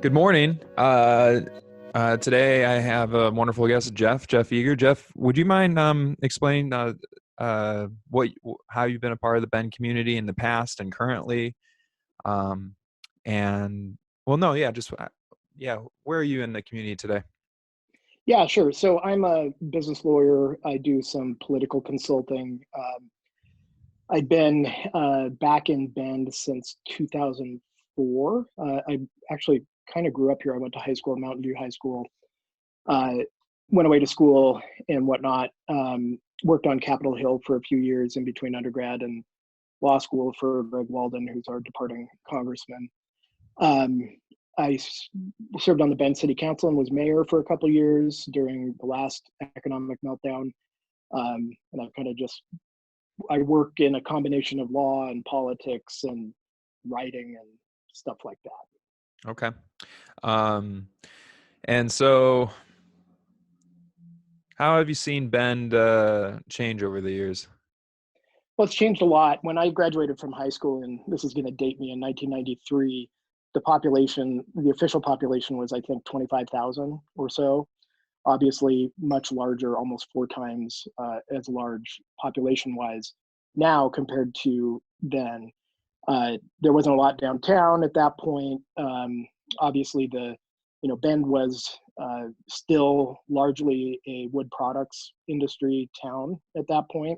Good morning. Today I have a wonderful guest, Jeff Eager. Jeff, would you mind explaining how you've been a part of the Bend community in the past and currently? Um, and well, no, yeah, where are you in the community today? Yeah, sure. So I'm a business lawyer. I do some political consulting. I've been back in Bend since 2004. I actually kind of grew up here. I went to high school, Mountain View High School, uh, went away to school and whatnot. Worked on Capitol Hill for a few years in between undergrad and law school for Greg Walden, who's our departing congressman. Um, served on the Bend City Council and was mayor for a couple of years during the last economic meltdown. And I've kind of I work in a combination of law and politics and writing and stuff like that. Okay. Um, and so how have you seen Bend change over the years? Well, it's changed a lot. When I graduated from high school, and this is going to date me, in 1993, the official population was, I think, 25,000 or so. Obviously, much larger, almost 4 times as large population-wise now compared to then. There wasn't a lot downtown at that point. Obviously, Bend was still largely a wood products industry town at that point.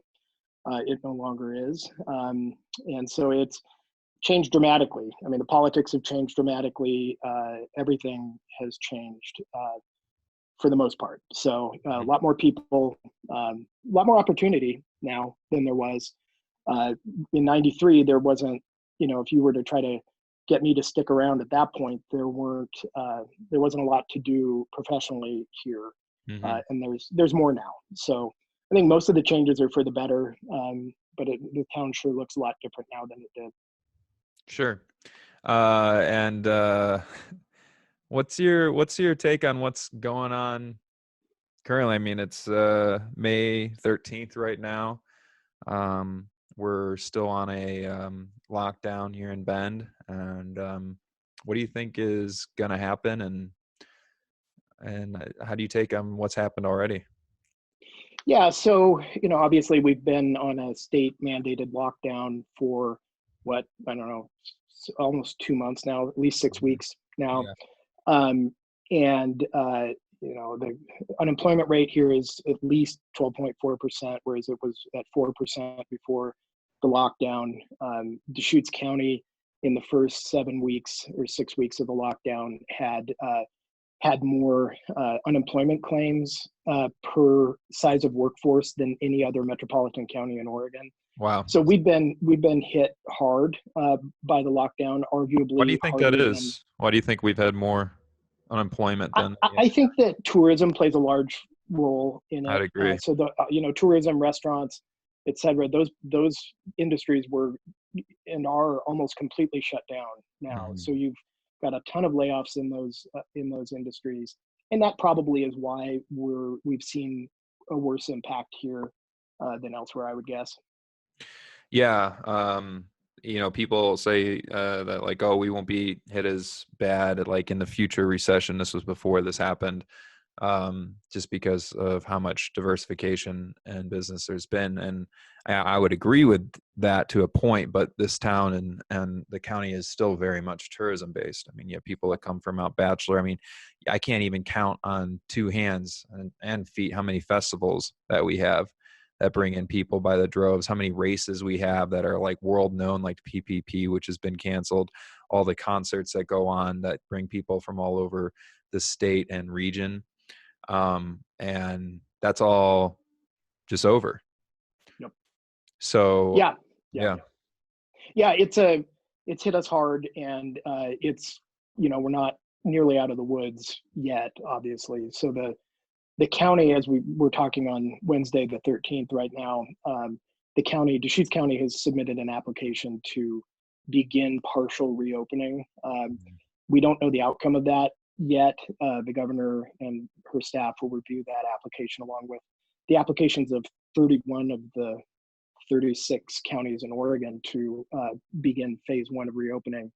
It no longer is. And so it's changed dramatically. I mean, the politics have changed dramatically. Everything has changed for the most part. So a lot more people, a lot more opportunity now than there was. In 93, there wasn't, if you were to try to get me to stick around at that point, there wasn't a lot to do professionally here. Mm-hmm. And there's more now. So I think most of the changes are for the better, but the town sure looks a lot different now than it did. Sure. And what's your take on what's going on currently? I mean, it's May 13th right now. We're still on a lockdown here in Bend, and what do you think is going to happen, and how do you take on what's happened already? Yeah, so obviously we've been on a state mandated lockdown for what, I don't know, almost 2 months now, at least 6 weeks now. Yeah. And the unemployment rate here is at least 12.4%, whereas it was at 4% before the lockdown. Deschutes County in the first 7 weeks or 6 weeks of the lockdown had more unemployment claims per size of workforce than any other metropolitan county in Oregon. Wow. So we've been hit hard by the lockdown, arguably. What do you think that is? Why do you think we've had more unemployment than? I think that tourism plays a large role in it. I'd agree. So tourism, restaurants, etc. Those industries were and are almost completely shut down now. Mhm. So you've got a ton of layoffs in those industries, and that probably is why we've seen a worse impact here than elsewhere, I would guess. Yeah. People say that like, oh, we won't be hit as bad like in the future recession. This was before this happened, just because of how much diversification and business there's been. And I would agree with that to a point, but this town and the county is still very much tourism based. I mean, you have people that come from Mount Bachelor. I mean, I can't even count on two hands and feet how many festivals that we have that bring in people by the droves, how many races we have that are like world known, like PPP, which has been canceled, all the concerts that go on that bring people from all over the state and region. And that's all just over. Yep. So yeah. It's hit us hard, and we're not nearly out of the woods yet, obviously. So the county, as we were talking on Wednesday the 13th right now, Deschutes County has submitted an application to begin partial reopening. We don't know the outcome of that yet. The governor and her staff will review that application along with the applications of 31 of the 36 counties in Oregon to begin phase one of reopening,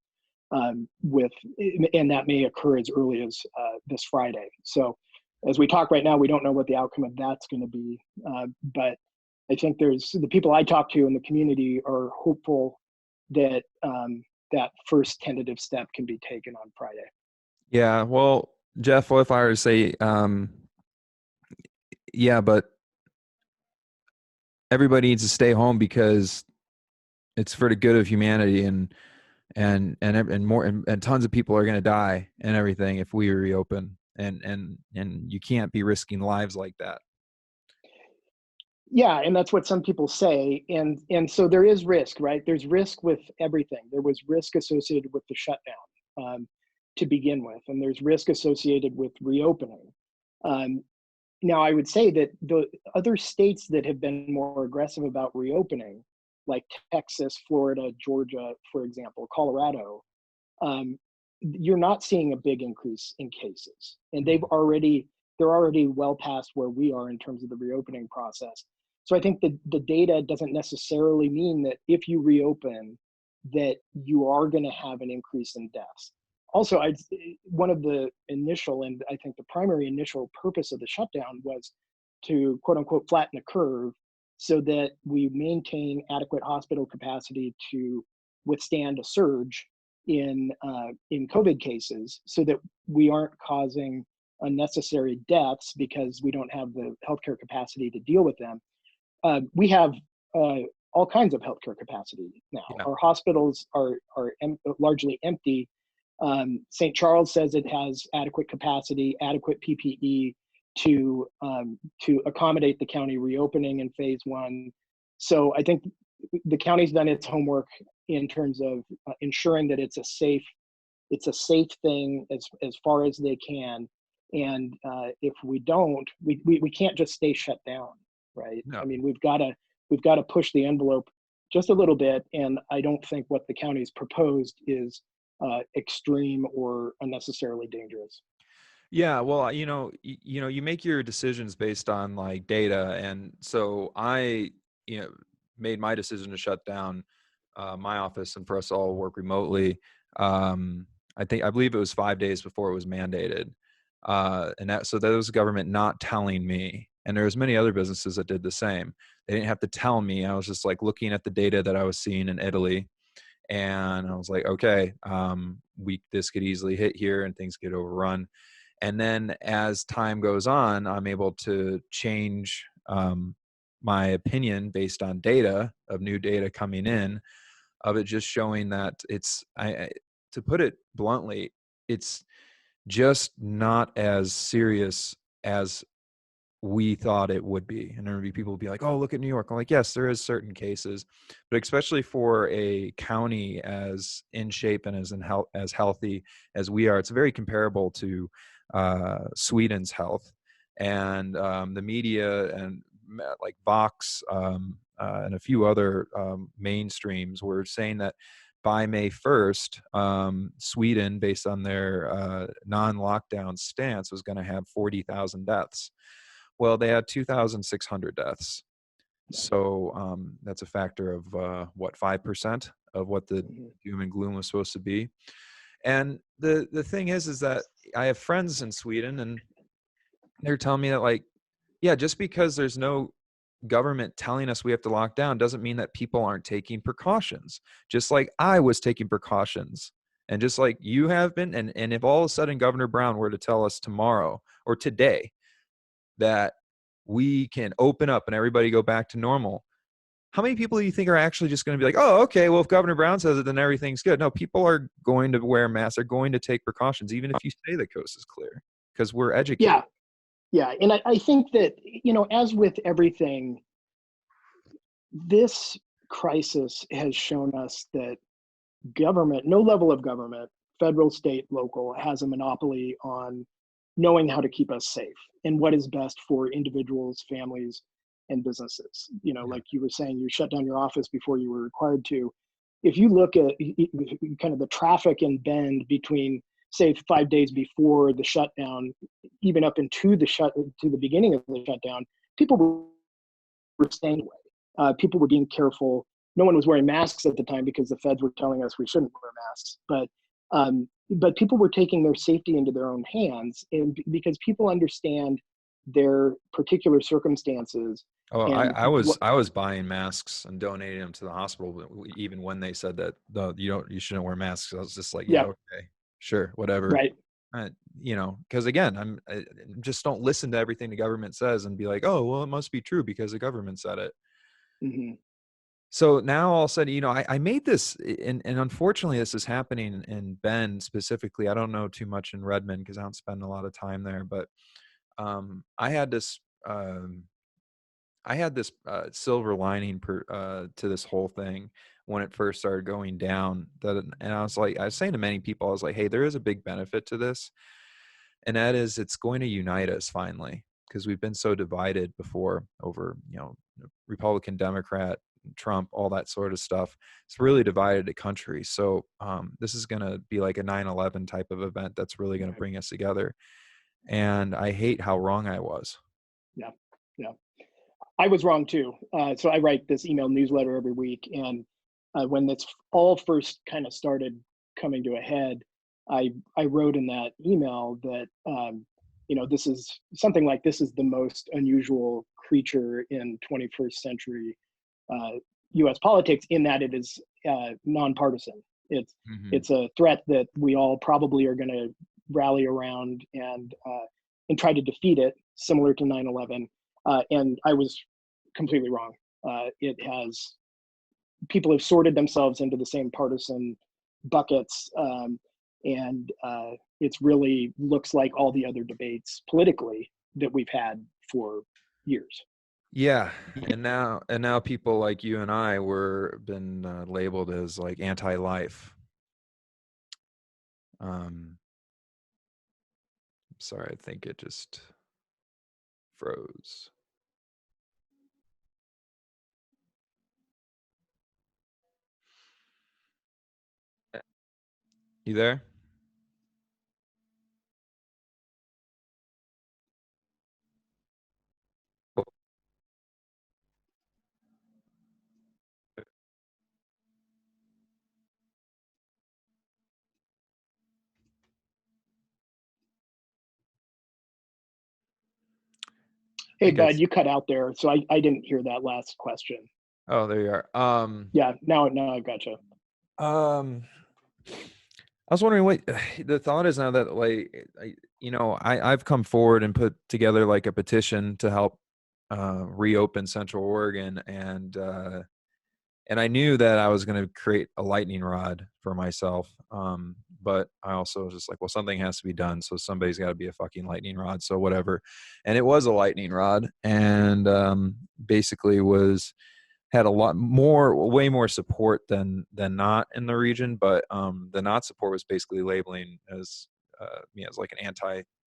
and that may occur as early as this Friday. So as we talk right now, we don't know what the outcome of that's going to be, but I think the people I talk to in the community are hopeful that that first tentative step can be taken on Friday. Yeah. Well, Jeff, what if I were to say, yeah, but everybody needs to stay home because it's for the good of humanity, and more, and tons of people are going to die and everything if we reopen, and you can't be risking lives like that. Yeah, and that's what some people say, and so there is risk, right? There's risk with everything. There was risk associated with the shutdown to begin with, and there's risk associated with reopening. Um, Now, I would say that the other states that have been more aggressive about reopening, like Texas, Florida, Georgia, for example, Colorado, um, you're not seeing a big increase in cases, and they're already well past where we are in terms of the reopening process. So I think that the data doesn't necessarily mean that if you reopen, that you are going to have an increase in deaths. Also, one of the initial, and I think the primary initial purpose of the shutdown was to quote unquote flatten the curve so that we maintain adequate hospital capacity to withstand a surge in COVID cases, so that we aren't causing unnecessary deaths because we don't have the healthcare capacity to deal with them. We have all kinds of healthcare capacity now. Yeah. Our hospitals are largely empty. St. Charles says it has adequate capacity, adequate PPE to accommodate the county reopening in phase one. So I think the county's done its homework in terms of ensuring that it's a safe thing as far as they can. And if we don't, we can't just stay shut down, right? No. I mean, we've got to push the envelope just a little bit. And I don't think what the county's proposed is extreme or unnecessarily dangerous. Yeah, well, you make your decisions based on like data, and so I, made my decision to shut down my office and for us all work remotely. I believe it was 5 days before it was mandated, and that was government not telling me. And there was many other businesses that did the same. They didn't have to tell me. I was just like looking at the data that I was seeing in Italy, and I was like, okay, this could easily hit here, and things get overrun. And then as time goes on, I'm able to change my opinion based on new data coming in, of it just showing that to put it bluntly, it's just not as serious as we thought it would be. And there would be people would be like, oh, look at New York. I'm like, yes, there is certain cases, but especially for a county as in shape and as healthy as we are, it's very comparable to Sweden's health. And the media and like Vox and a few other mainstreams were saying that by May 1st, Sweden, based on their non-lockdown stance, was going to have 40,000 deaths. Well, they had 2,600 deaths. So that's a factor of 5% of what the doom and gloom was supposed to be. And the thing is that I have friends in Sweden, and they're telling me that, like, yeah, just because there's no government telling us we have to lock down doesn't mean that people aren't taking precautions. Just like I was taking precautions, and just like you have been. And if all of a sudden Governor Brown were to tell us tomorrow or today that we can open up and everybody go back to normal, how many people do you think are actually just going to be like, oh, okay, well, if Governor Brown says it, then everything's good? No, people are going to wear masks. They're going to take precautions, even if you say the coast is clear, because we're educated. Yeah. And I think that, as with everything, this crisis has shown us that government, no level of government, federal, state, local, has a monopoly on knowing how to keep us safe and what is best for individuals, families, and businesses. Like you were saying, you shut down your office before you were required to. If you look at kind of the traffic in Bend between, say, 5 days before the shutdown, even up into to the beginning of the shutdown, people were staying away. People were being careful. No one was wearing masks at the time because the feds were telling us we shouldn't wear masks. But people were taking their safety into their own hands, and because people understand their particular circumstances. Oh, And I was buying masks and donating them to the hospital, even when they said that no, you shouldn't wear masks. I was just like, yeah, yeah, okay, sure, whatever. right. Because again, I just don't listen to everything the government says and be like, oh, well, it must be true because the government said it. Hmm. So now all of a sudden, I made this, and unfortunately, this is happening in Bend specifically. I don't know too much in Redmond because I don't spend a lot of time there, but I had this. Silver lining to this whole thing when it first started going down. And I was saying to many people, I was like, hey, there is a big benefit to this, and that is it's going to unite us finally, because we've been so divided before over Republican, Democrat, Trump, all that sort of stuff. It's really divided the country. So this is going to be like a 9/11 type of event that's really going to bring us together. And I hate how wrong I was. Yeah, yeah. I was wrong too. So I write this email newsletter every week, and when this all first kind of started coming to a head, I wrote in that email that this is something like this is the most unusual creature in 21st century U.S. politics, in that it is nonpartisan. It's a threat that we all probably are going to rally around and try to defeat it, similar to 9/11. And I was completely wrong. People have sorted themselves into the same partisan buckets, and it's really looks like all the other debates politically that we've had for years. Yeah, and now people like you and I were been labeled as like anti-life. Sorry, I think it just froze. You there? Hey, I Bud, guess. you cut out there, so I didn't hear that last question. Oh, there you are. Yeah, now I gotcha. Um, I was wondering what the thought is now that I've come forward and put together like a petition to help reopen Central Oregon, and I knew that I was going to create a lightning rod for myself. But I also was just like, well, something has to be done. So somebody's got to be a fucking lightning rod. So whatever. And it was a lightning rod, and basically had way more support than not in the region. But the not support was basically labeling as me as like an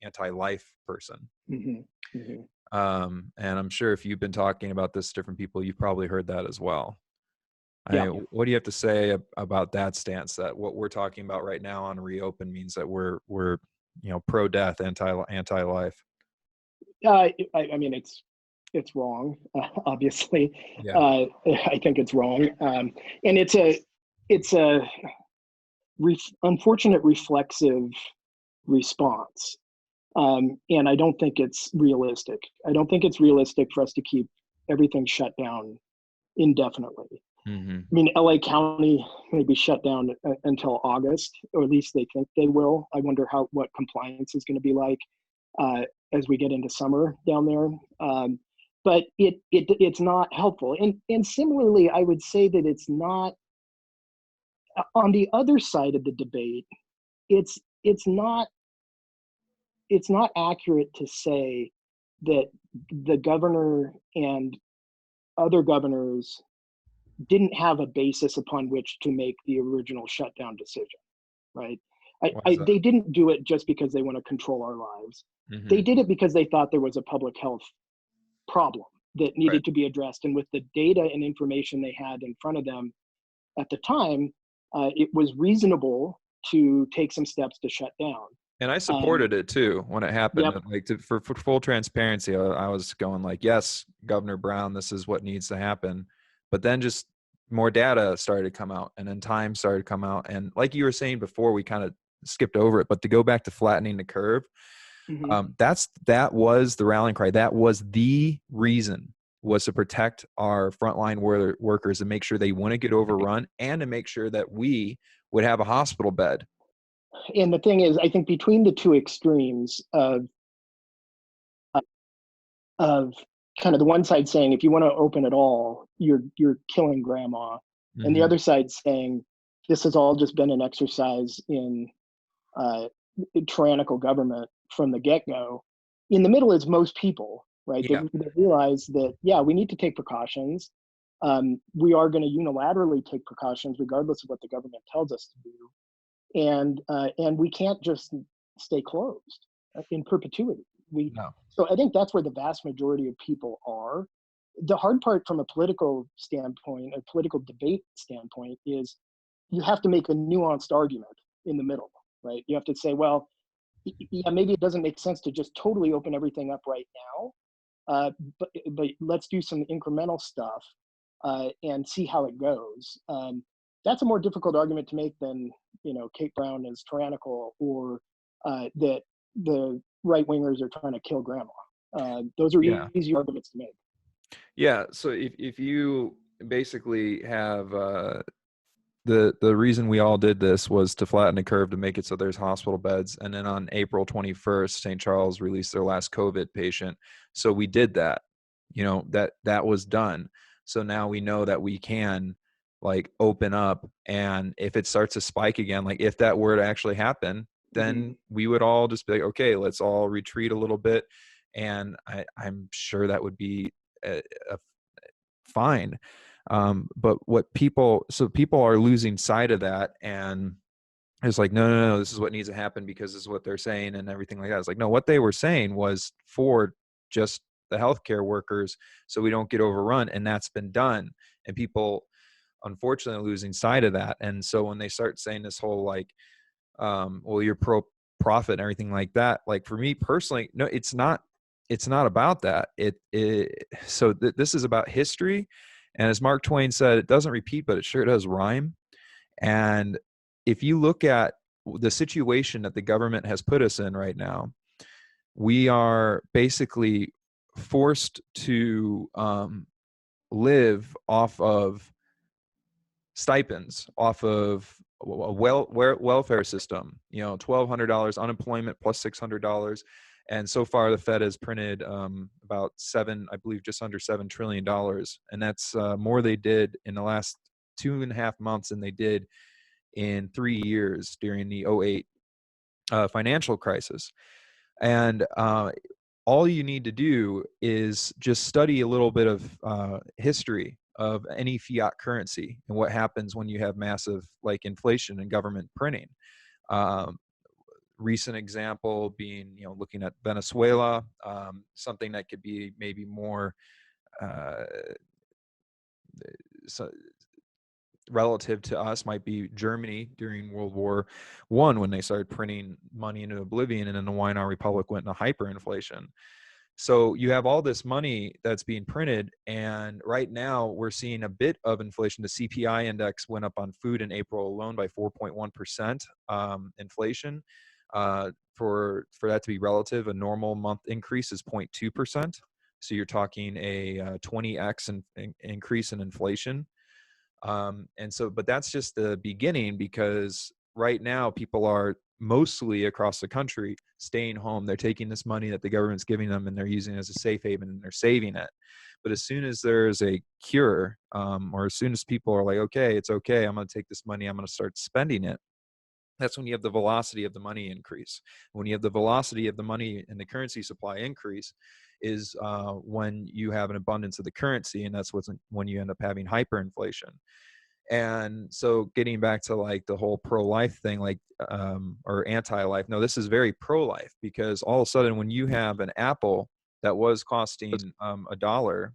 anti-life person. Mm-hmm. Mm-hmm. And I'm sure if you've been talking about this to different people, you've probably heard that as well. Yeah. What do you have to say about that stance? That what we're talking about right now on reopen means that we're pro death, anti life. I mean, it's wrong. Obviously, Yeah. I think it's wrong, and it's a unfortunate reflexive response, and I don't think it's realistic. I don't think it's realistic for us to keep everything shut down indefinitely. Mm-hmm. I mean, LA County may be shut down until August, or at least they think they will. I wonder what compliance is going to be like as we get into summer down there. But it's not helpful. And similarly, I would say that it's not on the other side of the debate. It's not accurate to say that the governor and other governors didn't have a basis upon which to make the original shutdown decision, right? Why is that? They didn't do it just because they want to control our lives. Mm-hmm. They did it because they thought there was a public health problem that needed Right. to be addressed. And with the data and information they had in front of them at the time, it was reasonable to take some steps to shut down. And I Um, supported it too when it happened. yep. Like for full transparency, I was going like, yes, Governor Brown, this is what needs to happen. But then just more data started to come out, and then time started to come out. And like you were saying before, we kind of skipped over it. But to go back to flattening the curve, Hmm. that was the rallying cry. That was the reason, was to protect our frontline workers and make sure they wouldn't get overrun, and to make sure that we would have a hospital bed. And the thing is, I think between the two extremes of kind of the one side saying if you want to open at all, you're killing grandma, and the Mm-hmm. other side saying this has all just been an exercise in uh, tyrannical government from the get-go. In the middle is most people, right? They, Yeah. they realize that, yeah, we need to take precautions. We are going to unilaterally take precautions regardless of what the government tells us to do, and we can't just stay closed in perpetuity. We No. So I think that's where the vast majority of people are. The hard part from a political standpoint, a political debate standpoint, is you have to make a nuanced argument in the middle, right? You have to say, well, yeah, maybe it doesn't make sense to just totally open everything up right now, uh, but let's do some incremental stuff and see how it goes. That's a more difficult argument to make than Kate Brown is tyrannical, or that the right wingers are trying to kill grandma. Those are Yeah. easy arguments to make. Yeah. So if you basically have the reason we all did this was to flatten the curve, to make it so there's hospital beds, and then on April 21st, St. Charles released their last COVID patient. So we did that. That was done. So now we know that we can like open up, and if it starts to spike again, like if that were to actually happen, Mm-hmm. then we would all just be like, okay, let's all retreat a little bit. And I'm sure that would be a fine. But people are losing sight of that, and it's like, no, no, no, this is what needs to happen because this is what they're saying and everything like that. It's like, no, what they were saying was for just the healthcare workers, so we don't get overrun, and that's been done. And people, unfortunately, are losing sight of that. And so when they start saying this whole like, well, you're pro profit and everything like that, like for me personally, no, it's not. It's not about that. This is about history, and as Mark Twain said, it doesn't repeat, but it sure does rhyme. And if you look at the situation that the government has put us in right now, we are basically forced to live off of stipends, off of a welfare system. $1,200 unemployment plus $600, and so far the Fed has printed about seven, I believe, just under $7 trillion, and that's more they did in the last 2.5 months than they did in 3 years during the '08 financial crisis. And all you need to do is just study a little bit of history of any fiat currency and what happens when you have massive like inflation and government printing. Um, Recent example being, looking at Venezuela, something that could be maybe more uh, so relative to us might be Germany during World War I, when they started printing money into oblivion, and then the Weimar Republic went into hyperinflation. So you have all this money that's being printed, and right now we're seeing a bit of inflation. The CPI index went up on food in April alone by 4.1% inflation. For that to be relative, a normal month increase is 0.2%. So you're talking a 20x increase in inflation. But that's just the beginning, because right now people are mostly across the country staying home. They're taking this money that the government's giving them and they're using it as a safe haven, and they're saving it. But as soon as there's a cure, or as soon as people are like, okay, it's okay, I'm going to take this money, I'm going to start spending it, that's when you have the velocity of the money increase. When you have the velocity of the money and the currency supply increase is when you have an abundance of the currency, and that's when you end up having hyperinflation. And so getting back to like the whole pro-life thing, like or anti-life, no, this is very pro-life, because all of a sudden when you have an apple that was costing $1,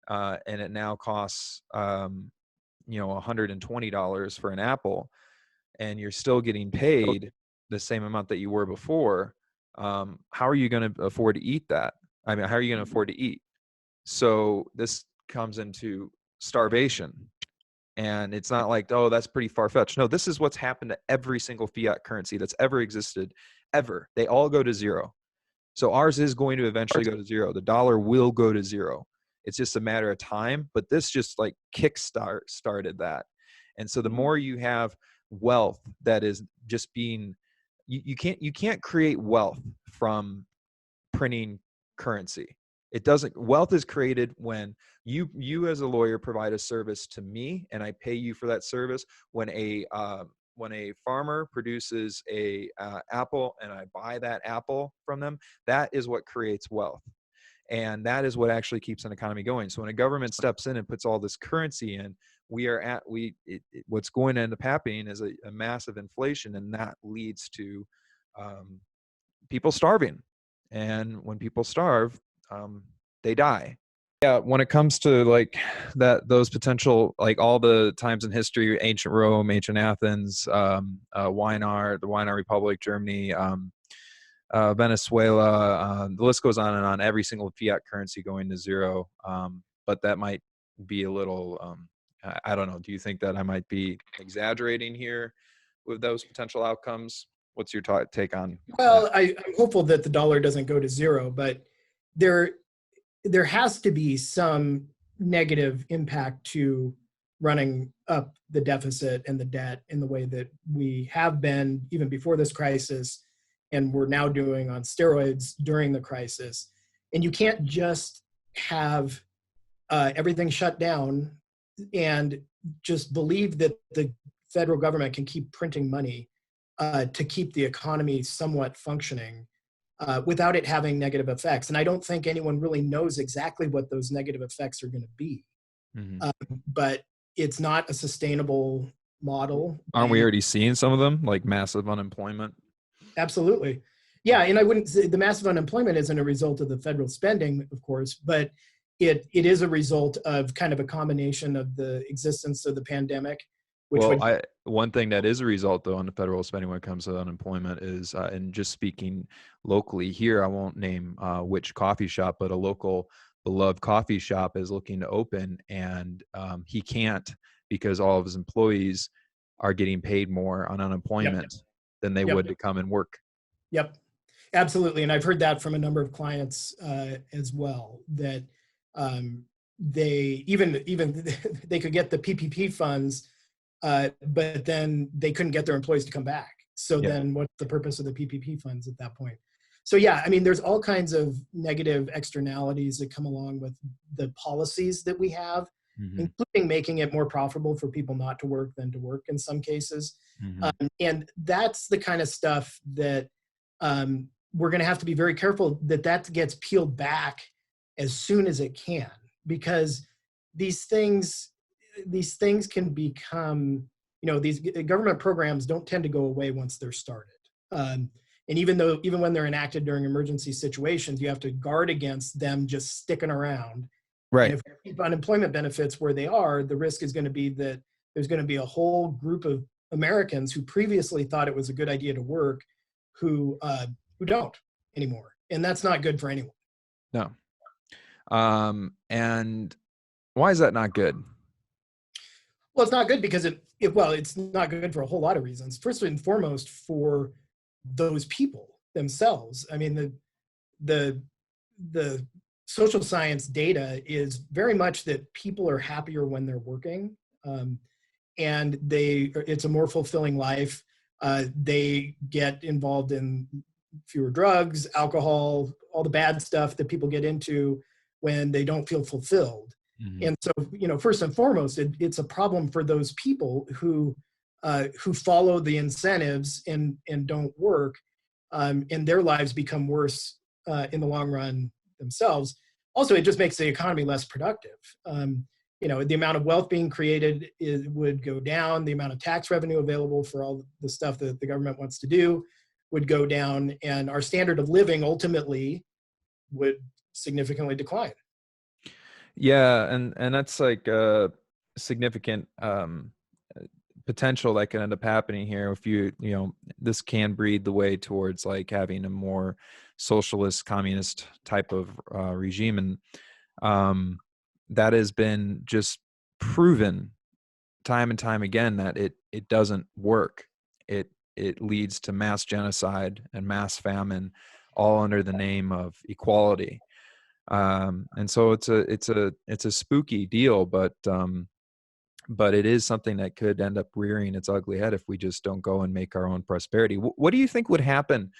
and it now costs $120 for an apple, and you're still getting paid the same amount that you were before, how are you going to afford to eat that? I mean, how are you going to afford to eat? So this comes into starvation. And it's not like, oh, that's pretty far-fetched. No, this is what's happened to every single fiat currency that's ever existed, ever. They all go to zero. So ours is going to eventually go to zero. The dollar will go to zero. It's just a matter of time. But this just like started that. And so the more you have wealth that is just being, you can't create wealth from printing currency. It doesn't. Wealth is created when you as a lawyer provide a service to me, and I pay you for that service. When a farmer produces a apple, and I buy that apple from them, that is what creates wealth, and that is what actually keeps an economy going. So when a government steps in and puts all this currency in, what's going to end up happening is a massive inflation, and that leads to people starving. And when people starve, they die. Yeah, when it comes to like those potential, like all the times in history, ancient Rome, ancient Athens, Weimar, the Weimar Republic, Germany, Venezuela, the list goes on and on. Every single fiat currency going to zero. But that might be a little, I don't know. Do you think that I might be exaggerating here with those potential outcomes? What's your take on Well, that? I'm hopeful that the dollar doesn't go to zero, but there has to be some negative impact to running up the deficit and the debt in the way that we have been even before this crisis, and we're now doing on steroids during the crisis. And you can't just have everything shut down and just believe that the federal government can keep printing money to keep the economy somewhat functioning without it having negative effects. And I don't think anyone really knows exactly what those negative effects are going to be. Mm-hmm. But it's not a sustainable model. Aren't we already seeing some of them, like massive unemployment? Absolutely. Yeah, and I wouldn't say the massive unemployment isn't a result of the federal spending, of course, but it is a result of kind of a combination of the existence of the pandemic, which Well, one thing that is a result, though, on the federal spending when it comes to unemployment is, and just speaking locally here, I won't name which coffee shop, but a local beloved coffee shop is looking to open, and he can't because all of his employees are getting paid more on unemployment than they would to come and work. Yep, absolutely. And I've heard that from a number of clients as well, that they even they could get the PPP funds, but then they couldn't get their employees to come back. So then what's the purpose of the PPP funds at that point? So yeah, I mean, there's all kinds of negative externalities that come along with the policies that we have, including making it more profitable for people not to work than to work in some cases. And that's the kind of stuff that we're going to have to be very careful that gets peeled back as soon as it can, because these things can become, these government programs don't tend to go away once they're started. And even when they're enacted during emergency situations, you have to guard against them just sticking around. Right. And if you keep unemployment benefits where they are, the risk is going to be that there's going to be a whole group of Americans who previously thought it was a good idea to work who don't anymore. And that's not good for anyone. No. And why is that not good? Well, it's not good because it's not good for a whole lot of reasons. First and foremost, for those people themselves. I mean, the social science data is very much that people are happier when they're working, and it's a more fulfilling life. They get involved in fewer drugs, alcohol, all the bad stuff that people get into when they don't feel fulfilled. And so, first and foremost, it's a problem for those people who follow the incentives and don't work, and their lives become worse in the long run themselves. Also, it just makes the economy less productive. The amount of wealth being created would go down. The amount of tax revenue available for all the stuff that the government wants to do would go down, and our standard of living ultimately would significantly decline. Yeah, and that's like a significant potential that can end up happening here, if this can breed the way towards like having a more socialist, communist type of regime, and that has been just proven time and time again that it doesn't work. It leads to mass genocide and mass famine, all under the name of equality. And so it's a spooky deal, but it is something that could end up rearing its ugly head if we just don't go and make our own prosperity. What do you think would happen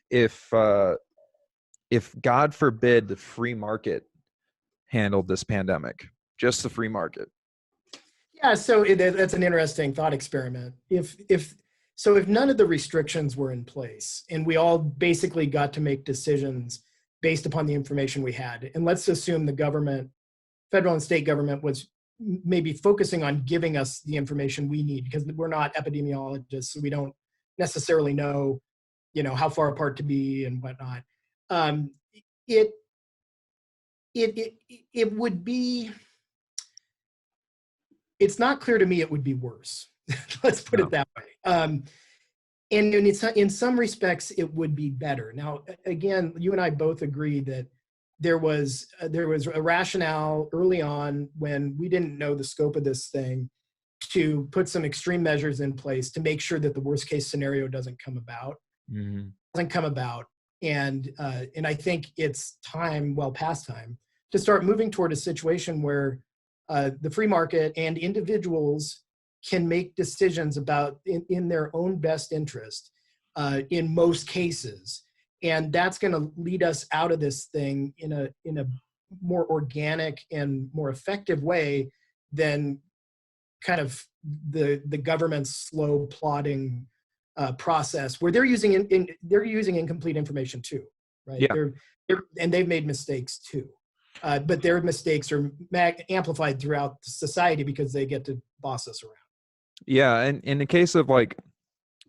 if God forbid the free market handled this pandemic? Just the free market. Yeah, so that's an interesting thought experiment. If none of the restrictions were in place and we all basically got to make decisions based upon the information we had, and let's assume the government, federal and state government, was maybe focusing on giving us the information we need, because we're not epidemiologists, so we don't necessarily know, how far apart to be and whatnot. It would be. It's not clear to me it would be worse. Let's put it that way. And in some respects, it would be better. Now, again, you and I both agree that there was a rationale early on, when we didn't know the scope of this thing, to put some extreme measures in place to make sure that the worst case scenario doesn't come about. And I think it's time, well past time, to start moving toward a situation where the free market and individuals can make decisions about in their own best interest in most cases. And that's going to lead us out of this thing in a more organic and more effective way than kind of the government's slow plodding process, where they're using incomplete information too, right? Yeah. And they've made mistakes too. But their mistakes are amplified throughout society because they get to boss us around. Yeah, and in the case of like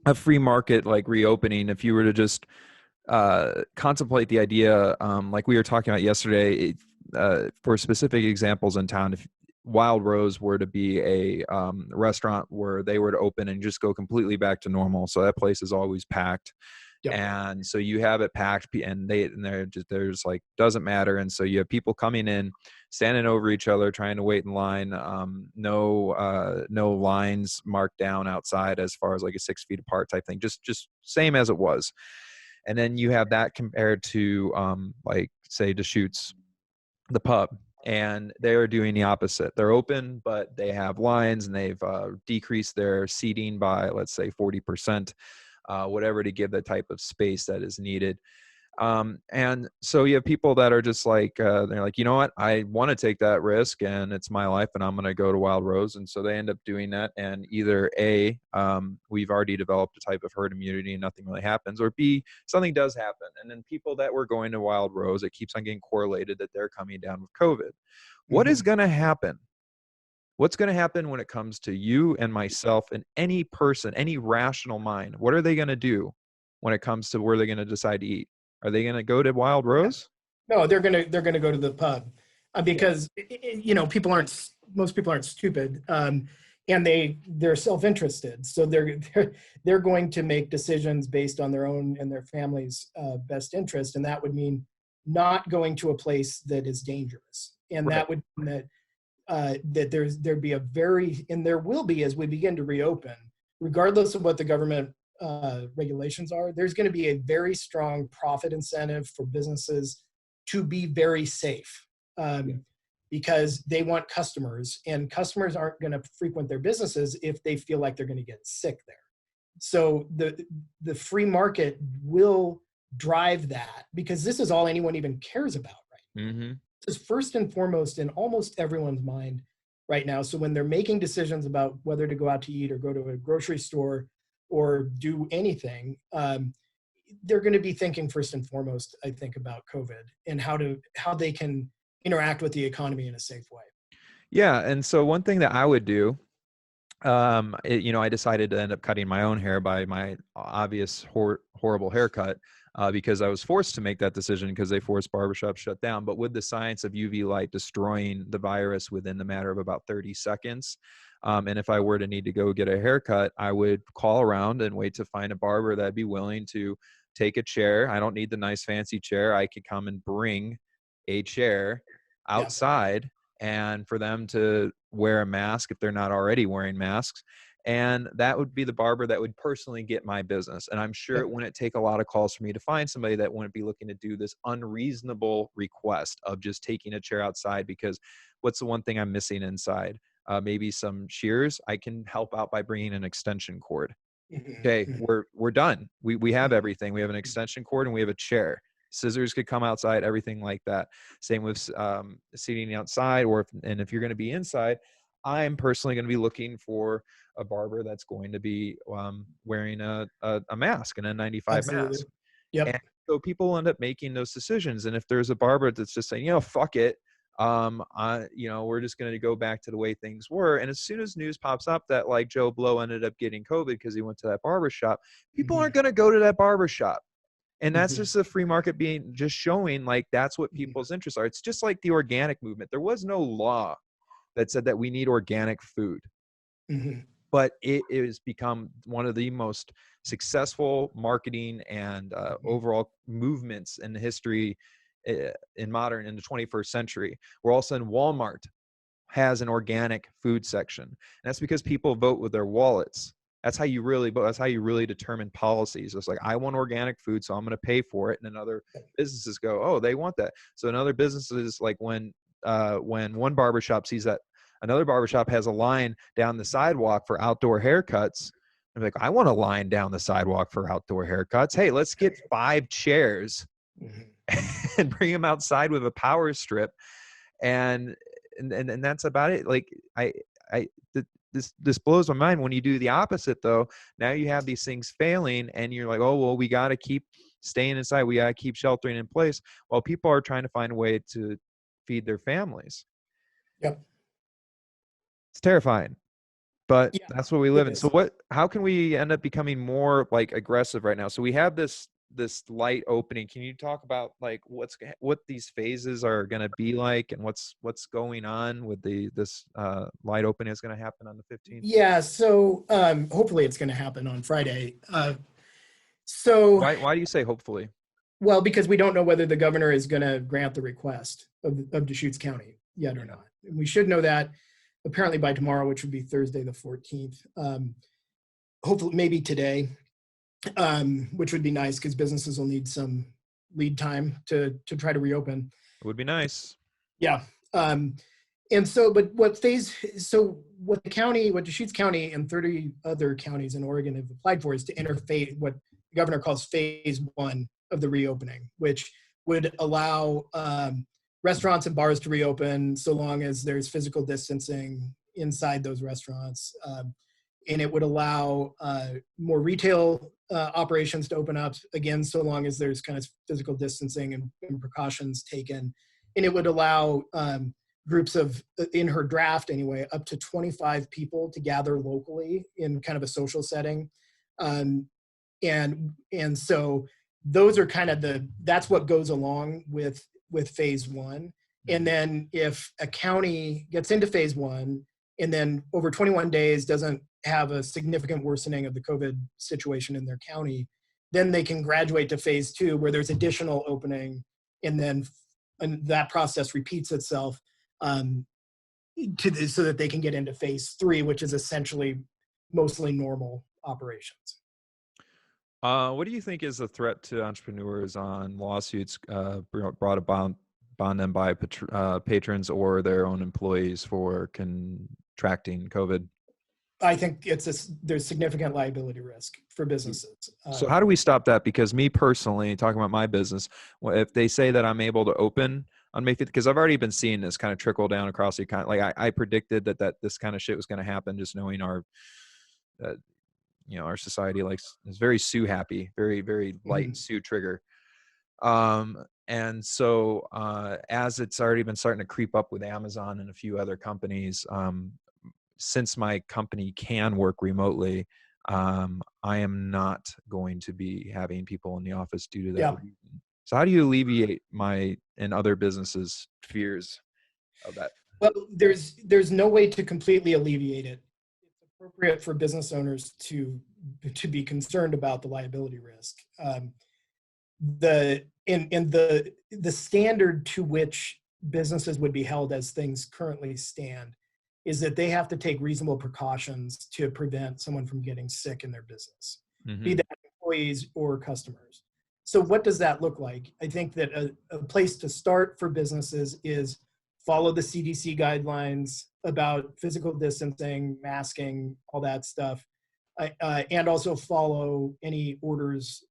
a free market, like reopening, if you were to just contemplate the idea, like we were talking about yesterday, for specific examples in town, if Wild Rose were to be a restaurant where they were to open and just go completely back to normal, so that place is always packed. Yep. And so you have it packed, and there's like, doesn't matter. And so you have people coming in, standing over each other, trying to wait in line. No lines marked down outside as far as like a 6 feet apart type thing. Just same as it was. And then you have that compared to like say Deschutes, the pub, and they're doing the opposite. They're open, but they have lines, and they've decreased their seating by, let's say, 40%. Whatever, to give the type of space that is needed. And so you have people that are just like, they're like, you know what, I want to take that risk, and it's my life, and I'm going to go to Wild Rose. And so they end up doing that. And either A, we've already developed a type of herd immunity and nothing really happens, or B, something does happen. And then people that were going to Wild Rose, it keeps on getting correlated that they're coming down with COVID. What is going to happen? What's going to happen when it comes to you and myself and any person, any rational mind? What are they going to do when it comes to where they're going to decide to eat? Are they going to go to Wild Rose? No, they're going to go to the pub because most people aren't stupid, and they're self-interested. So they're going to make decisions based on their own and their family's best interest, and that would mean not going to a place that is dangerous, and that would mean that. That there'd be and there will be, as we begin to reopen, regardless of what the government regulations are, there's going to be a very strong profit incentive for businesses to be very safe, because they want customers, and customers aren't going to frequent their businesses if they feel like they're going to get sick there. So the free market will drive that, because this is all anyone even cares about, right? Mm-hmm. Is first and foremost in almost everyone's mind right now. So when they're making decisions about whether to go out to eat or go to a grocery store or do anything, they're going to be thinking first and foremost, I think, about COVID and how they can interact with the economy in a safe way. Yeah. And so one thing that I would do I decided to end up cutting my own hair by my obvious horrible haircut, because I was forced to make that decision because they forced barbershops shut down. But with the science of UV light destroying the virus within the matter of about 30 seconds, and if I were to need to go get a haircut, I would call around and wait to find a barber that'd be willing to take a chair. I don't need the nice fancy chair. I could come and bring a chair Yeah. outside, and for them to wear a mask if they're not already wearing masks. And that would be the barber that would personally get my business. And I'm sure Yep. it wouldn't take a lot of calls for me to find somebody that wouldn't be looking to do this unreasonable request of just taking a chair outside, because what's the one thing I'm missing inside? Maybe some shears. I can help out by bringing an extension cord. Okay, Mhm. we're done. We have Mhm. everything. We have an extension cord and we have a chair. Scissors could come outside, everything like that. Same with seating outside, if you're going to be inside, I'm personally going to be looking for a barber that's going to be wearing a mask and a 95 Absolutely. mask. Yep. And so people end up making those decisions. And if there's a barber that's just saying, fuck it, we're just going to go back to the way things were. And as soon as news pops up that like Joe Blow ended up getting COVID because he went to that barber shop, people Mhm. aren't going to go to that barber shop. And that's Mhm. just the free market being just showing like that's what Mhm. people's interests are. It's just like the organic movement. There was no law that said that we need organic food, Mhm. but it has become one of the most successful marketing and Mhm. overall movements in the history in the 21st century. Where all of a sudden Walmart has an organic food section. And that's because people vote with their wallets. That's how you really vote. That's how you really determine policies. It's like, I want organic food, so I'm going to pay for it. And then other businesses go, oh, they want that. So in other businesses, like when one barbershop sees that another barbershop has a line down the sidewalk for outdoor haircuts, I'm like, I want a line down the sidewalk for outdoor haircuts. Hey, let's get 5 chairs Mhm. and bring them outside with a power strip, and and that's about it. Like I I this blows my mind when you do the opposite though. Now you have these things failing and you're like, oh well, we got to keep staying inside, we got to keep sheltering in place while people are trying to find a way to feed their families. Yep. It's terrifying, but Yeah, that's what we live it in. So is. how can we end up becoming more like aggressive right now? So we have this light opening. Can you talk about like what these phases are going to be like, and what's going on with this light opening is going to happen on the 15th? Yeah. So hopefully it's going to happen on Friday. So, Why do you say hopefully? well, because we don't know whether the governor is going to grant the request of Deschutes County yet or not. We should know that apparently by tomorrow, which would be Thursday the 14th. Hopefully, maybe today, which would be nice because businesses will need some lead time to try to reopen. It would be nice. Yeah. Um, and so, but what what Deschutes County and 30 other counties in Oregon have applied for is to enter what the governor calls phase 1 of the reopening, which would allow restaurants and bars to reopen so long as there's physical distancing inside those restaurants. And it would allow more retail operations to open up again, so long as there's kind of physical distancing and precautions taken. And it would allow groups of, in her draft anyway, up to 25 people to gather locally in kind of a social setting. Um, and so those are kind of that's what goes along with phase 1. And then if a county gets into phase 1 and then over 21 days doesn't have a significant worsening of the COVID situation in their county, then they can graduate to phase 2 where there's additional opening, and then that process repeats itself so that they can get into phase 3, which is essentially mostly normal operations. What do you think is the threat to entrepreneurs on lawsuits brought about on them by patrons or their own employees for contracting COVID? I think there's significant liability risk for businesses. So how do we stop that? Because me personally, talking about my business, if they say that I'm able to open on May 5th, because I've already been seeing this kind of trickle down across the economy. Like I predicted that this kind of shit was going to happen, just knowing uh, our society is very sue happy, very, very light Mhm. sue trigger. And so as it's already been starting to creep up with Amazon and a few other companies, since my company can work remotely, I am not going to be having people in the office due to that Yeah. reason. So how do you alleviate my and other businesses' fears of that? Well, there's no way to completely alleviate it. It's appropriate for business owners to be concerned about the liability risk. The standard to which businesses would be held as things currently stand is that they have to take reasonable precautions to prevent someone from getting sick in their business, be Mm-hmm. that employees or customers. So what does that look like? I think that a place to start for businesses is follow the CDC guidelines about physical distancing, masking, all that stuff, and also follow any orders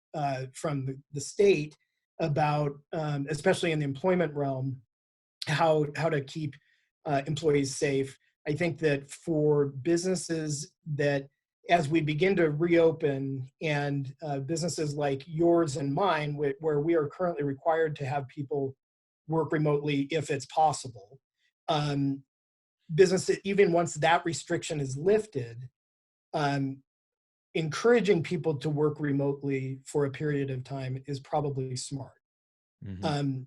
from the state about, especially in the employment realm, how to keep employees safe. I think that for businesses that, as we begin to reopen, and businesses like yours and mine, where we are currently required to have people work remotely if it's possible, businesses, even once that restriction is lifted, um, encouraging people to work remotely for a period of time is probably smart. Mm-hmm.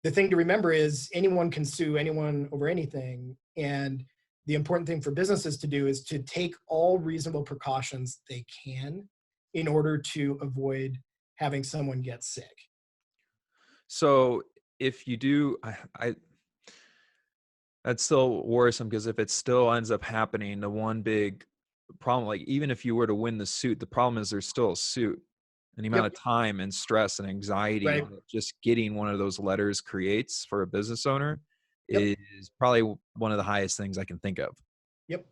The thing to remember is anyone can sue anyone over anything. And the important thing for businesses to do is to take all reasonable precautions they can in order to avoid having someone get sick. So if you do, that's still worrisome, because if it still ends up happening, the one big problem, like even if you were to win the suit, the problem is there's still a suit, and the amount Yep. of time and stress and anxiety Right. that just getting one of those letters creates for a business owner Yep. is probably one of the highest things I can think of. Yep.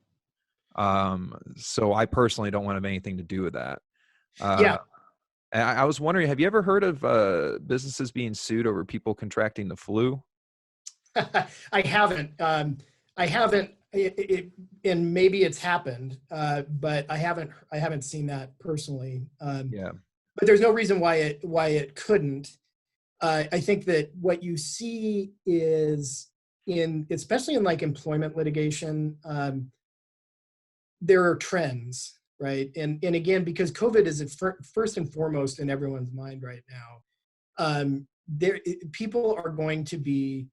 So I personally don't want to have anything to do with that. Yeah. I was wondering, have you ever heard of businesses being sued over people contracting the flu? I haven't. I haven't. And maybe it's happened, but I haven't. I haven't seen that personally. Yeah. But there's no reason why it couldn't. I think that what you see is, especially in like employment litigation, there are trends, right? And again, because COVID is first and foremost in everyone's mind right now, there people are going to be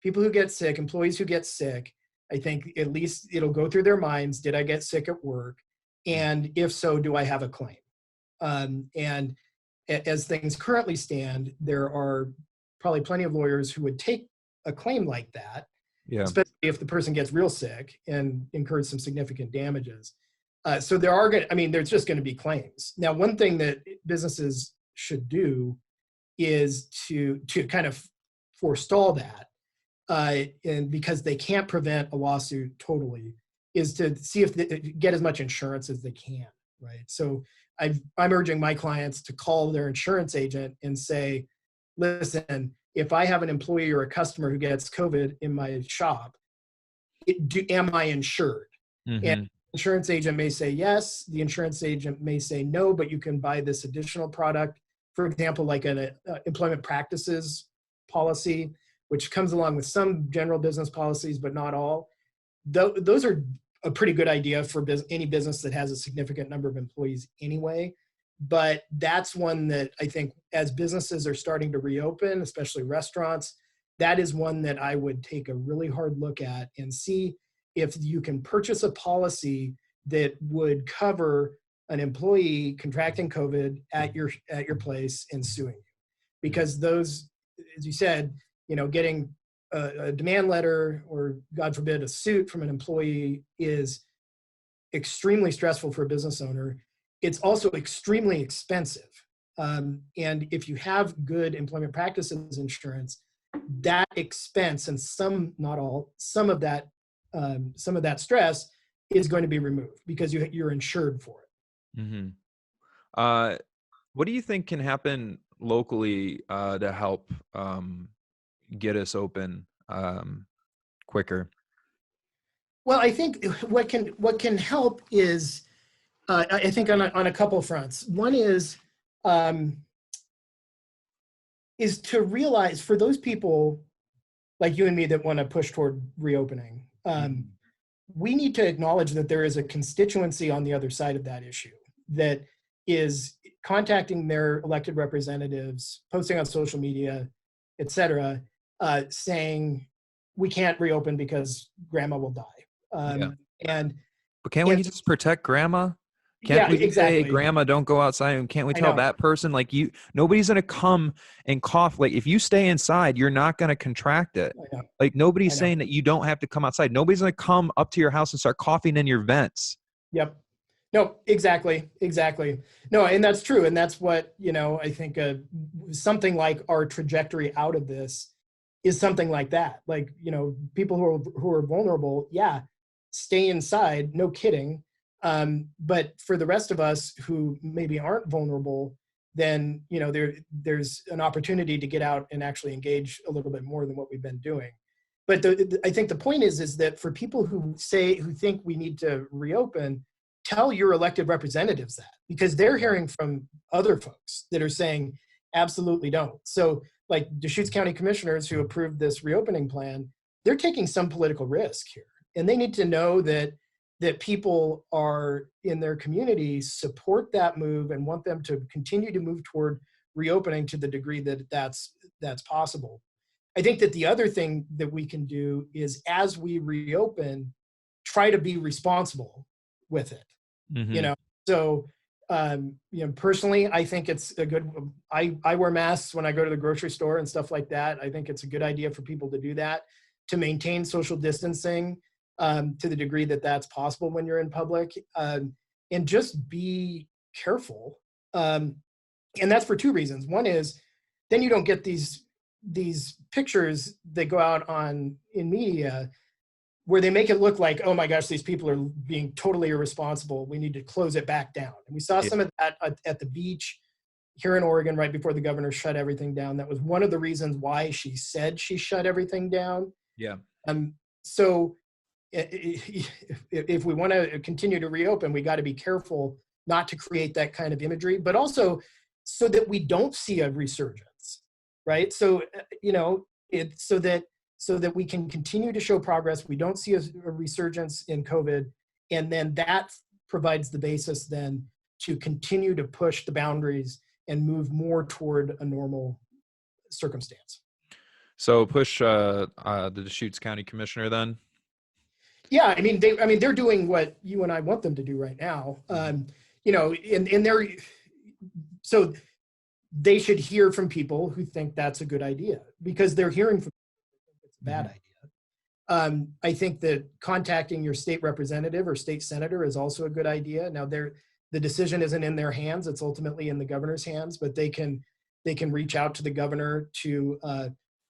people who get sick, employees who get sick. I think at least it'll go through their minds: did I get sick at work? And if so, do I have a claim? And as things currently stand, there are probably plenty of lawyers who would take a claim like that, Yeah. especially if the person gets real sick and incurs some significant damages. So there are going to, I mean, there's just going to be claims. Now, one thing that businesses should do is to kind of forestall that, and because they can't prevent a lawsuit totally, is to see if they get as much insurance as they can, right? So I'm urging my clients to call their insurance agent and say, listen, if I have an employee or a customer who gets COVID in my shop, am I insured? And Mm-hmm. the insurance agent may say yes, the insurance agent may say no, but you can buy this additional product. For example, like an employment practices policy, which comes along with some general business policies, but not all. Those are a pretty good idea for any business that has a significant number of employees anyway. But that's one that I think, as businesses are starting to reopen, especially restaurants, that is one that I would take a really hard look at and see if you can purchase a policy that would cover an employee contracting COVID at your place and suing you. Because those, as you said, getting a demand letter, or God forbid a suit from an employee, is extremely stressful for a business owner. It's also extremely expensive. And if you have good employment practices insurance, that expense, and some, not all, some of that stress is going to be removed because you're insured for it. Mm-hmm. What do you think can happen locally to help get us open quicker? Well, I think what can help is, I think on a couple of fronts. One is to realize, for those people like you and me that want to push toward reopening, we need to acknowledge that there is a constituency on the other side of that issue that is contacting their elected representatives, posting on social media, et cetera, saying we can't reopen because grandma will die. Yeah. And But can't we and just protect grandma? Can't yeah, we just say, hey, exactly. grandma, don't go outside? And can't we I tell know. that person, like, nobody's going to come and cough. Like, if you stay inside, you're not going to contract it. I know. Like, nobody's I know. saying that you don't have to come outside. Nobody's going to come up to your house and start coughing in your vents. Yep. No, exactly. No, and that's true. And that's what, I think something like our trajectory out of this is something like that. Like, people who are vulnerable, yeah, stay inside, no kidding. But for the rest of us who maybe aren't vulnerable, then, there's an opportunity to get out and actually engage a little bit more than what we've been doing. But I think the point is that for people who think we need to reopen, tell your elected representatives that, because they're hearing from other folks that are saying absolutely don't. So like Deschutes County commissioners who approved this reopening plan, they're taking some political risk here, and they need to know that people are in their communities support that move and want them to continue to move toward reopening to the degree that that's possible. I think that the other thing that we can do is, as we reopen, try to be responsible with it. Mm-hmm. So personally, I think it's a good, I wear masks when I go to the grocery store and stuff like that. I think it's a good idea for people to do that, to maintain social distancing to the degree that that's possible when you're in public, and just be careful. And that's for two reasons. One is then you don't get these pictures that go out in media where they make it look like, oh my gosh, these people are being totally irresponsible. We need to close it back down. And we saw some of that at the beach here in Oregon right before the governor shut everything down. That was one of the reasons why she said she shut everything down. Yeah. So if we want to continue to reopen, we got to be careful not to create that kind of imagery, but also so that we don't see a resurgence, right? So, so that we can continue to show progress. We don't see a resurgence in COVID. And then that provides the basis then to continue to push the boundaries and move more toward a normal circumstance. So push the Deschutes County commissioner then? Yeah, they're doing what you and I want them to do right now. So they should hear from people who think that's a good idea, because they're hearing from people who think it's a bad idea. I think that contacting your state representative or state senator is also a good idea. Now, the decision isn't in their hands; it's ultimately in the governor's hands. But they can reach out to the governor to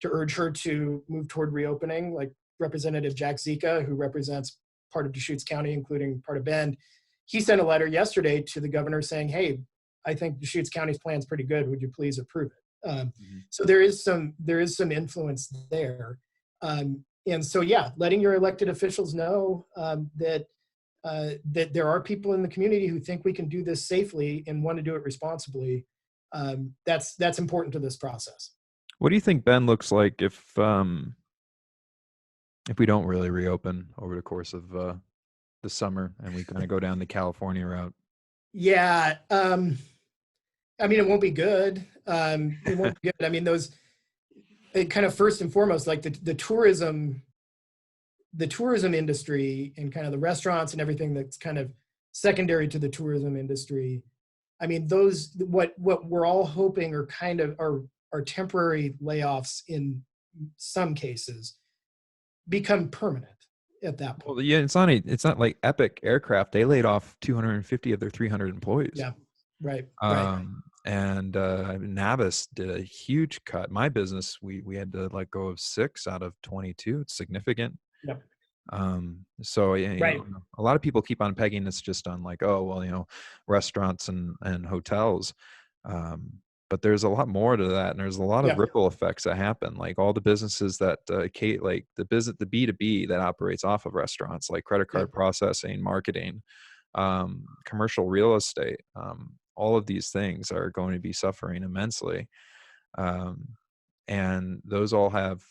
urge her to move toward reopening. Like Representative Jack Zika, who represents part of Deschutes County, including part of Bend, he sent a letter yesterday to the governor saying, "Hey, I think Deschutes County's plan is pretty good. Would you please approve it?" So there is some influence there. And so, yeah, letting your elected officials know that there are people in the community who think we can do this safely and want to do it responsibly. That's important to this process. What do you think Bend looks like if we don't really reopen over the course of the summer and we kind of go down the California route? Yeah, it won't be good. It won't be good. Those kind of first and foremost, like the tourism industry and kind of the restaurants and everything that's kind of secondary to the tourism industry. Those what we're all hoping are kind of are temporary layoffs in some cases become permanent at that point. Well, yeah, it's not like Epic Aircraft. They laid off 250 of their 300 employees. Yeah, right. And Navis did a huge cut. My business, we had to let go of 6 out of 22. It's significant. Yep. So a lot of people keep on pegging this just on like, oh, well, restaurants and hotels. But there's a lot more to that, and there's a lot of ripple effects that happen. Like all the businesses that like the B2B that operates off of restaurants, like credit card processing, marketing, commercial real estate. All of these things are going to be suffering immensely, and those all have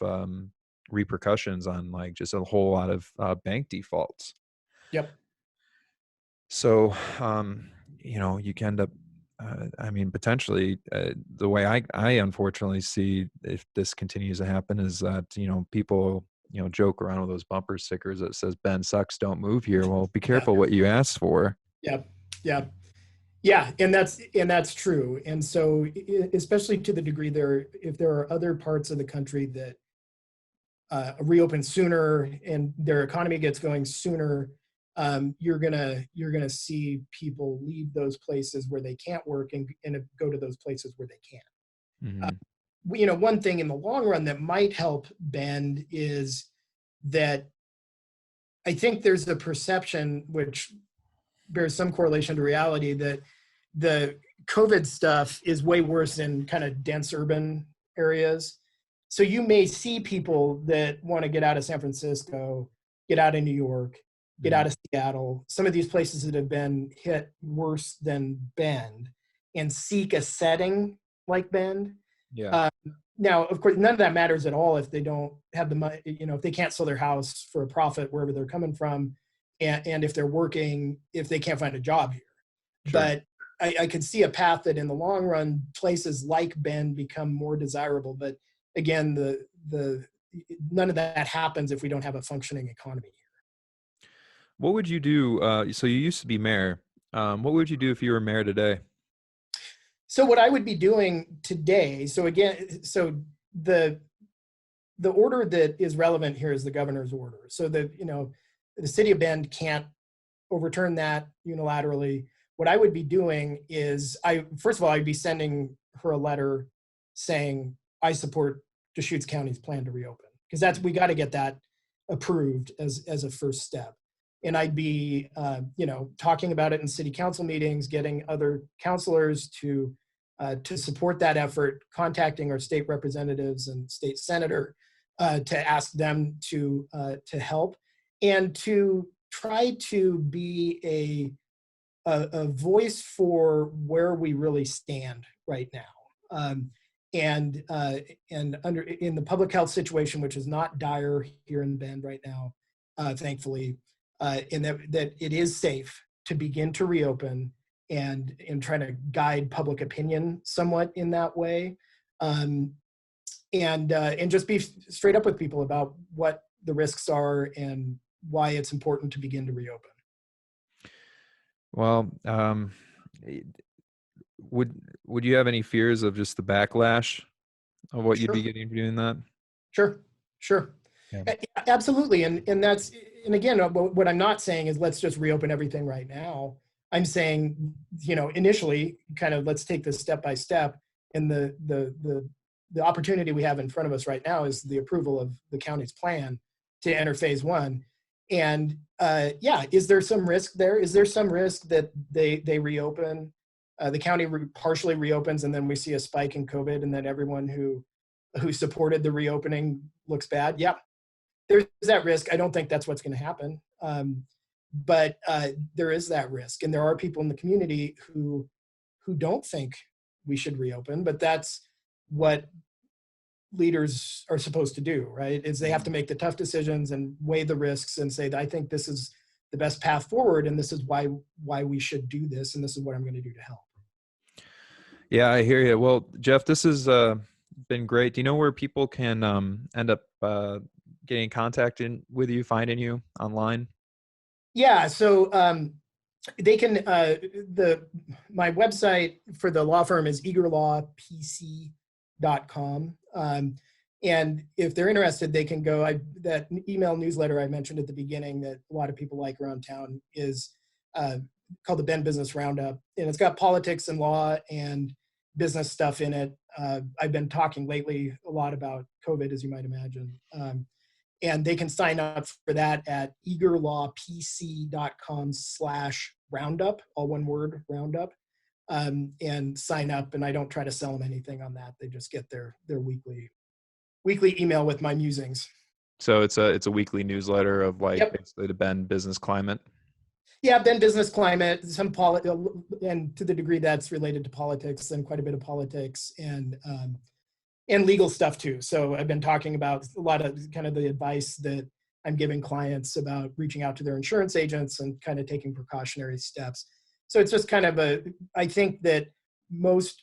repercussions on like just a whole lot of bank defaults. Yep. So, you can end up, I mean, potentially, the way I unfortunately see if this continues to happen is that, people, joke around with those bumper stickers that says Ben sucks, don't move here. Well, be Yeah. careful what you ask for. Yep. Yep. Yeah, and that's true. And so, especially to the degree if there are other parts of the country that reopen sooner and their economy gets going sooner, you're gonna see people leave those places where they can't work and go to those places where they can. Uh, Hmm. one thing in the long run that might help Bend is that I think there's a perception which bears some correlation to reality that the COVID stuff is way worse in kind of dense urban areas. So you may see people that want to get out of San Francisco, get out of New York, get Hmm. out of Seattle, some of these places that have been hit worse than Bend, and seek a setting like Bend. Yeah, Uh, Now, of course, none of that matters at all if they don't have the money, if they can't sell their house for a profit wherever they're coming from, and if they're working, if they can't find a job here. sure. But I could see a path that in the long run, places like Bend become more desirable. But again, the none of that happens if we don't have a functioning economy. What would you do? So you used to be mayor. What would you do if you were mayor today? So what I would be doing today, the the order that is relevant here is the governor's order. So the city of Bend can't overturn that unilaterally. What I would be doing is first of all, I'd be sending her a letter saying I support Deschutes County's plan to reopen, because we got to get that approved as a first step. And I'd be talking about it in city council meetings, getting other councilors to support that effort, contacting our state representatives and state senator to ask them to help, and to try to be a voice for where we really stand right now. And in the public health situation, which is not dire here in Bend right now, thankfully, in that it is safe to begin to reopen, and trying to guide public opinion somewhat in that way, and just be straight up with people about what the risks are and why it's important to begin to reopen. Well, eh, would would you have any fears of just the backlash of what you'd be Sure. getting for doing that? Sure, sure. Yeah. Absolutely. And again, what I'm not saying is let's just reopen everything right now. I'm saying, initially, kind of let's take this step by step. And the opportunity we have in front of us right now is the approval of the county's plan to enter phase one. And yeah, is there some risk there? Is there some risk that they reopen, the county partially reopens, and then we see a spike in COVID, and then everyone who supported the reopening looks bad? Yeah, there's that risk. I don't think that's what's going to happen, but there is that risk, and there are people in the community who don't think we should reopen. But that's what leaders are supposed to do, right? Is they have to make the tough decisions and weigh the risks and say, I think this is the best path forward, and this is why we should do this, and this is what I'm going to do to help. Yeah, I hear you. Well, Jeff, this has been great. Do you know where people can end up getting in contact with you, finding you online? Yeah, so they can my website for the law firm is eagerlawpc.com. And if they're interested, they can go. That email newsletter I mentioned at the beginning that a lot of people like around town is called the Bend Business Roundup, and it's got politics and law and business stuff in it. I've been talking lately a lot about COVID, as you might imagine. And they can sign up for that at eagerlawpc.com/roundup, all one word, roundup, and sign up. And I don't try to sell them anything on that. They just get their weekly email with my musings. So it's a weekly newsletter of Yep. basically the Bend business climate. Yeah, Bend business climate, and to the degree that's related to politics, and quite a bit of politics and legal stuff too. So I've been talking about a lot of kind of the advice that I'm giving clients about reaching out to their insurance agents and kind of taking precautionary steps. So it's just kind of I think that most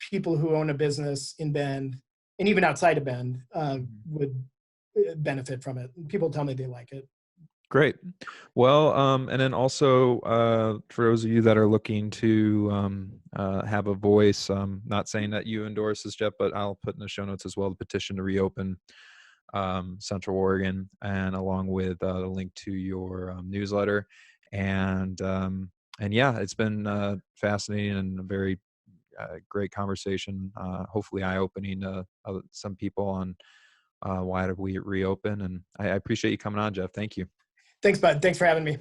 people who own a business in Bend, and even outside of Bend, would benefit from it. People tell me they like it. Great. Well, and then also for those of you that are looking to have a voice, not saying that you endorse this, Jeff, but I'll put in the show notes as well the petition to reopen Central Oregon, and along with the link to your newsletter. And yeah, it's been fascinating and a very great conversation. Hopefully, eye-opening to some people on why did we reopen. And I appreciate you coming on, Jeff. Thank you. Thanks, bud. Thanks for having me.